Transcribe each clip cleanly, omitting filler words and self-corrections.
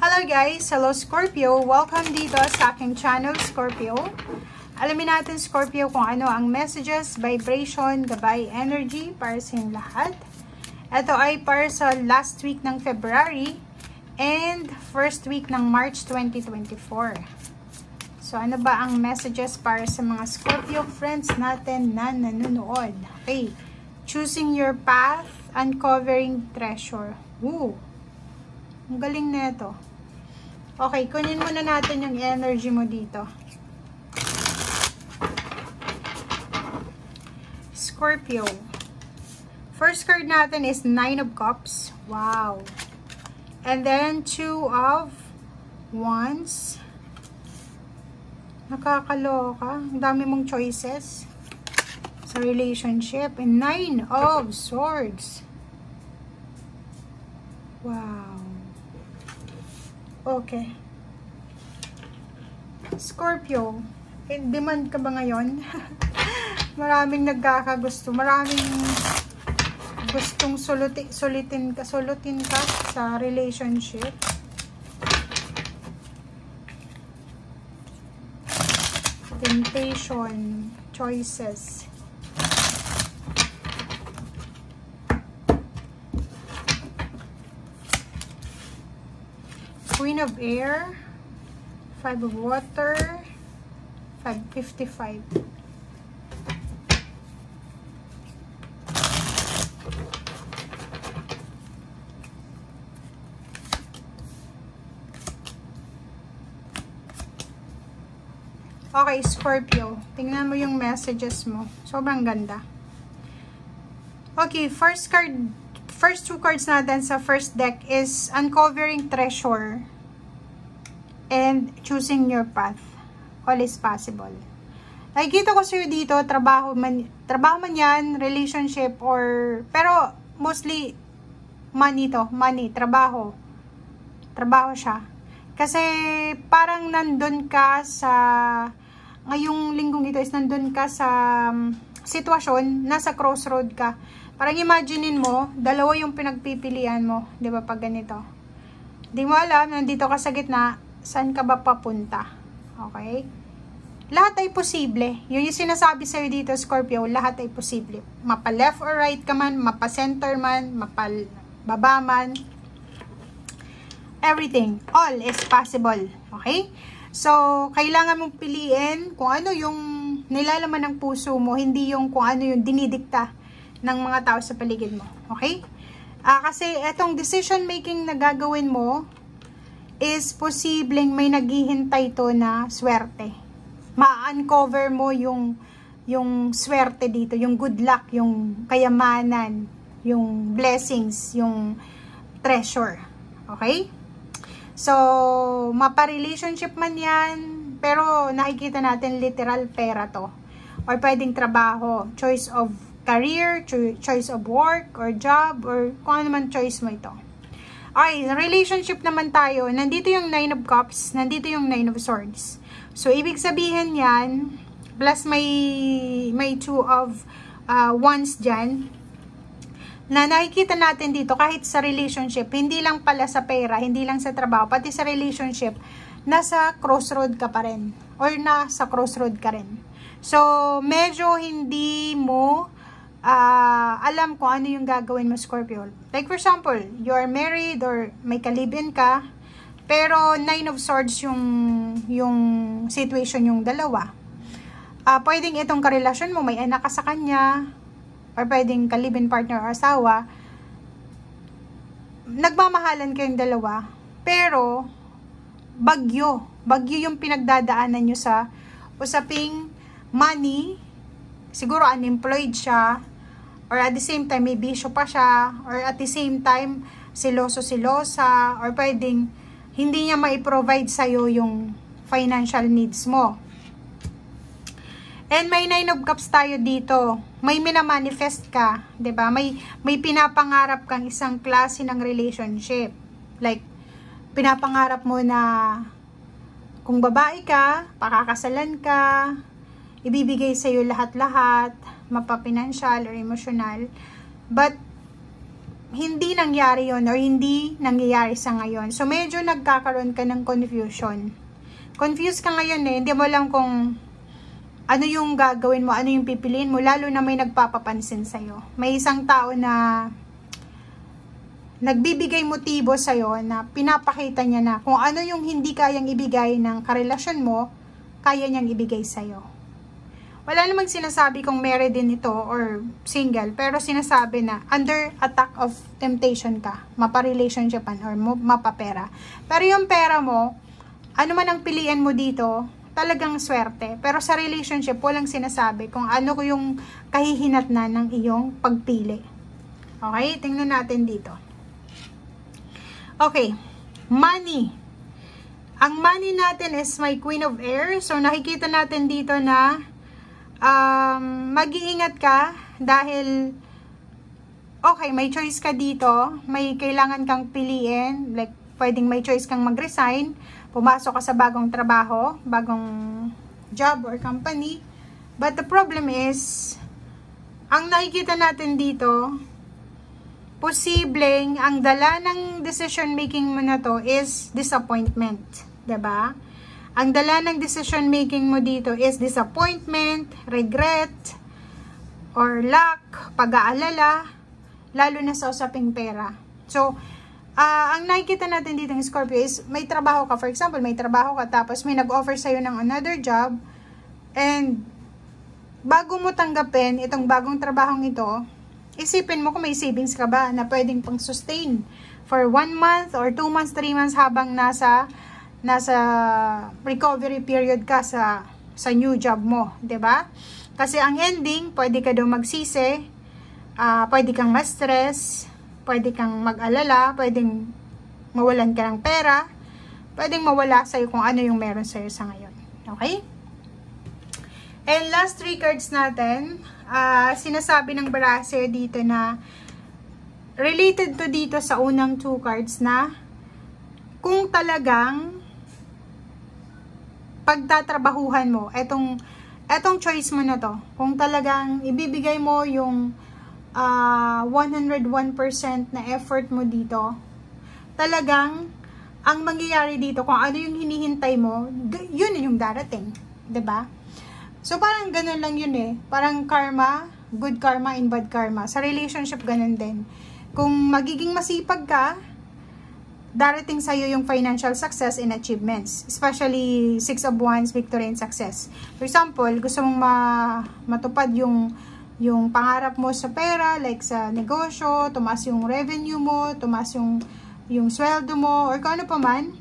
Hello guys! Hello Scorpio! Welcome dito sa aking channel, Scorpio. Alamin natin, Scorpio, kung ano ang messages, vibration, gabay, energy para sa inyong lahat. Ito ay para sa last week ng February and first week ng March 2024. So, ano ba ang messages para sa mga Scorpio friends natin na nanonood? Okay. Choosing your path, uncovering treasure. Ooh! Ang galing na ito. Okay, kunin muna natin yung energy mo dito. Scorpio. First card natin is Nine of Cups. Wow. And then Two of Wands. Nakakaloka. Ang dami mong choices sa relationship. And Nine of Swords. Wow. Okay. Scorpio, in demand ka ba ngayon? Maraming nagkakagusto. Maraming gustong sulutin ka sa relationship. Temptation, choices. Queen of Air, Five of Water, 555. Okay, Scorpio. Tingnan mo yung messages mo. Sobrang ganda. Okay, first two cards natin sa first deck is Uncovering Treasure and Choosing Your Path. All is possible. Nakikita ko sa'yo dito, trabaho man yan, relationship, pero mostly money to, trabaho siya. Kasi parang nandun ka sa, ngayong linggong ito is nandun ka sa sitwasyon, nasa crossroad ka. Parang imaginein mo, dalawa yung pinagpipilian mo, 'di ba, pag ganito. Di mo alam, nandito ka sa gitna, saan ka ba papunta? Okay? Lahat ay posible. Yun yung sinasabi sa'yo dito, Scorpio, lahat ay posible. Mapa left or right ka man, mapa center man, mapa baba man. Everything, all is possible. Okay? So, kailangan mong piliin kung ano yung nilalaman ng puso mo, hindi yung kung ano yung dinidikta ng mga tao sa paligid mo. Okay? Kasi etong decision making na gagawin mo is posibleng may naghihintay to na swerte. Ma-uncover mo yung swerte dito, yung good luck, yung kayamanan, yung blessings, yung treasure. Okay? So, mapa-relationship man yan, pero nakikita natin literal pera to. Or pwedeng trabaho, choice of career, choice of work, or job, or kung ano man choice mo ito. Okay, relationship naman tayo. Nandito yung Nine of Cups, nandito yung Nine of Swords. So, ibig sabihin yan, plus may Two of Wands dyan, na nakikita natin dito kahit sa relationship, hindi lang pala sa pera, hindi lang sa trabaho, pati sa relationship, nasa crossroad ka pa rin. Or nasa crossroad ka rin. So, medyo hindi mo alam kung ano yung gagawin mo, Scorpio. Like for example, you're married or may kalibin ka, pero Nine of Swords yung situation yung dalawa. Pwedeng itong karelasyon mo, may anak ka sa kanya, or pwedeng kalibin partner o asawa, nagmamahalan kayong dalawa, pero bagyo yung pinagdadaanan nyo sa usaping money. Siguro unemployed siya, or at the same time may bisyo pa siya, or at the same time silosa, or pwedeng hindi niya mai-provide sa'yo yung financial needs mo. And may Nine of Cups tayo dito. May minamanifest ka, 'di ba? May pinapangarap kang isang klase ng relationship. Like pinapangarap mo na kung babae ka, pakakasalan ka, ibibigay sa iyo lahat-lahat, mapapinancial or emotional. But hindi nangyari yon or hindi nangyayari sa ngayon. So, medyo nagkakaroon ka ng confusion. Confused ka ngayon eh. Hindi mo alam kung ano yung gagawin mo, ano yung pipiliin mo, lalo na may nagpapapansin sa'yo. May isang tao na nagbibigay motibo sa'yo na pinapakita niya na kung ano yung hindi kayang ibigay ng karelasyon mo, kaya niyang ibigay sa'yo. Wala namang sinasabi kung married din ito or single, pero sinasabi na under attack of temptation ka, mapa-relationshipan or mapa-pera. Pero yung pera mo, ano man ang piliin mo dito, talagang swerte. Pero sa relationship, walang sinasabi kung ano yung kahihinatnan ng iyong pagpili. Okay, tingnan natin dito. Okay, money. Ang money natin is my Queen of Air. So, nakikita natin dito na mag-iingat ka dahil okay, may choice ka dito, may kailangan kang piliin, like pwedeng may choice kang mag-resign, pumasok ka sa bagong trabaho, bagong job or company, but the problem is ang nakikita natin dito, posibleng ang dala ng decision making mo na to is disappointment, 'di ba? Ang dala ng decision making mo dito is disappointment, regret, or lack, pag-aalala, lalo na sa usaping pera. So, ang nakikita natin dito ng Scorpio is may trabaho ka. For example, may trabaho ka tapos may nag-offer sa'yo ng another job and bago mo tanggapin itong bagong trabahong ito, isipin mo kung may savings ka ba na pwedeng pang sustain for 1 month or 2 months, 3 months habang nasa recovery period ka sa new job mo, 'di ba? Kasi ang ending, pwede ka daw magsisi, pwede kang ma-stress, pwede kang mag-alala, pwedeng mawalan ka ng pera, pwedeng mawala sa'yo kung ano yung meron sa'yo sa ngayon. Okay? And last 3 cards natin, sinasabi ng Baracer dito na related to dito sa unang 2 cards na kung talagang pagtatrabahuhan mo, etong choice mo na to, kung talagang ibibigay mo yung 101% na effort mo dito, talagang ang mangyayari dito, kung ano yung hinihintay mo, yun yung darating, 'di ba? So parang ganun lang yun eh, parang karma, good karma and bad karma. Sa relationship ganun din. Kung magiging masipag ka, darating sa'yo yung financial success and achievements. Especially 6 of Wands, victory and success. For example, gusto mong matupad yung pangarap mo sa pera, like sa negosyo, tumaas yung revenue mo, tumaas yung sweldo mo, or kung ano pa man,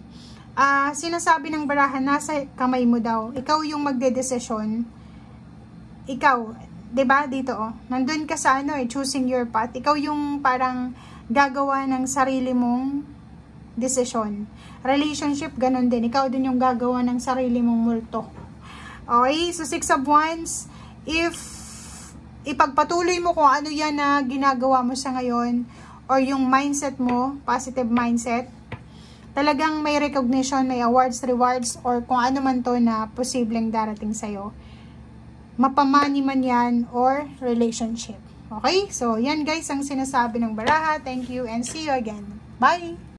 sinasabi ng barahan, nasa kamay mo daw. Ikaw yung magdedesisyon. Ikaw, 'di ba dito nandun ka sa choosing your path. Ikaw yung parang gagawa ng sarili mong desisyon. Relationship, ganun din. Ikaw din yung gagawa ng sarili mong multo. Okay? So, 6 of Wands, if ipagpatuloy mo kung ano yan na ginagawa mo sa ngayon, or yung mindset mo, positive mindset, talagang may recognition, may awards, rewards, or kung ano man to na posibleng darating sa'yo. Mapamani man yan, or relationship. Okay? So, yan guys ang sinasabi ng baraha. Thank you and see you again. Bye!